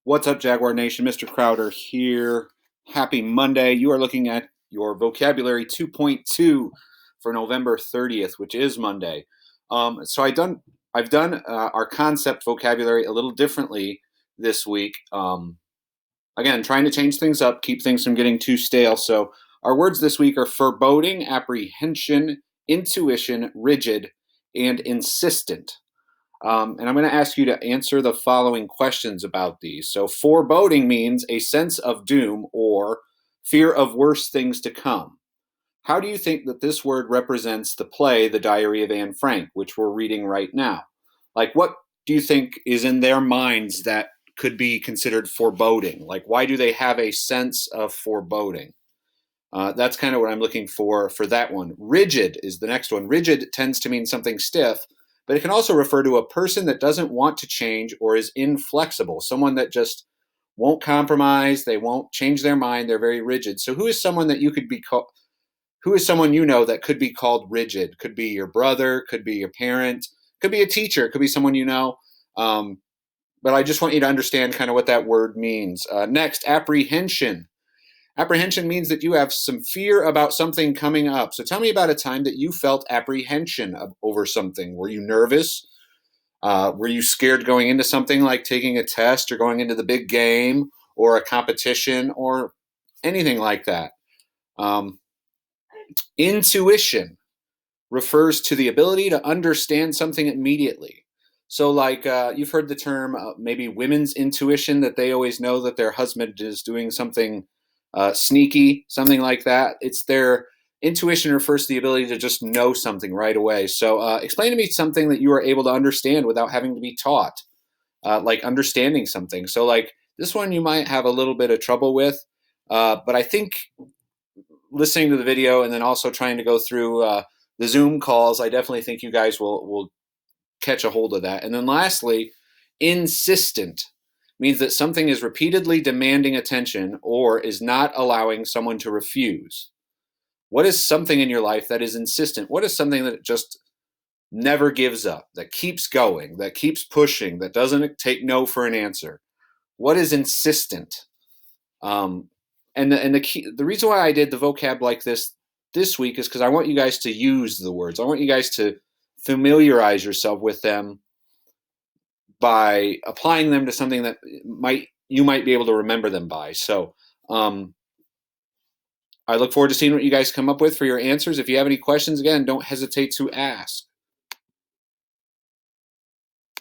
What's up, Jaguar Nation? Mr. Crowder here. Happy Monday. You are looking at your Vocabulary 2.2 for November 30th, which is Monday. So I've done our concept vocabulary a little differently this week. Again, trying to change things up, keep things from getting too stale. So our words this week are foreboding, apprehension, intuition, rigid, and insistent. And I'm going to ask you to answer the following questions about these. So, foreboding means a sense of doom or fear of worse things to come. How do you think that this word represents the play, The Diary of Anne Frank, which we're reading right now? Like, what do you think is in their minds that could be considered foreboding? Like, why do they have a sense of foreboding? That's kind of what I'm looking for that one. Rigid is the next one. Rigid tends to mean something stiff, but it can also refer to a person that doesn't want to change or is inflexible, someone that just won't compromise, they won't change their mind, they're very rigid. So who is someone that you could be called, who is someone you know that could be called rigid? Could be your brother, could be your parent, could be a teacher, could be someone you know. But I just want you to understand kind of what that word means. Next, apprehension. Apprehension means that you have some fear about something coming up. So tell me about a time that you felt apprehension over something. Were you nervous? Were you scared going into something like taking a test or going into the big game or a competition or anything like that? Intuition refers to the ability to understand something immediately. So, like you've heard the term maybe women's intuition, that they always know that their husband is doing something sneaky, something like that. It's their intuition refers to the ability to just know something right away. So, explain to me something that you are able to understand without having to be taught, like understanding something. So, like this one, you might have a little bit of trouble with, but I think listening to the video and then also trying to go through the Zoom calls, I definitely think you guys will catch a hold of that. And then lastly, insistent means that something is repeatedly demanding attention or is not allowing someone to refuse. What is something in your life that is insistent? What is something that just never gives up, that keeps going, that keeps pushing, that doesn't take no for an answer? What is insistent? The reason why I did the vocab like this week is because I want you guys to use the words. I want you guys to familiarize yourself with them by applying them to something that you might be able to remember them by. So I look forward to seeing what you guys come up with for your answers. If you have any questions, again, don't hesitate to ask.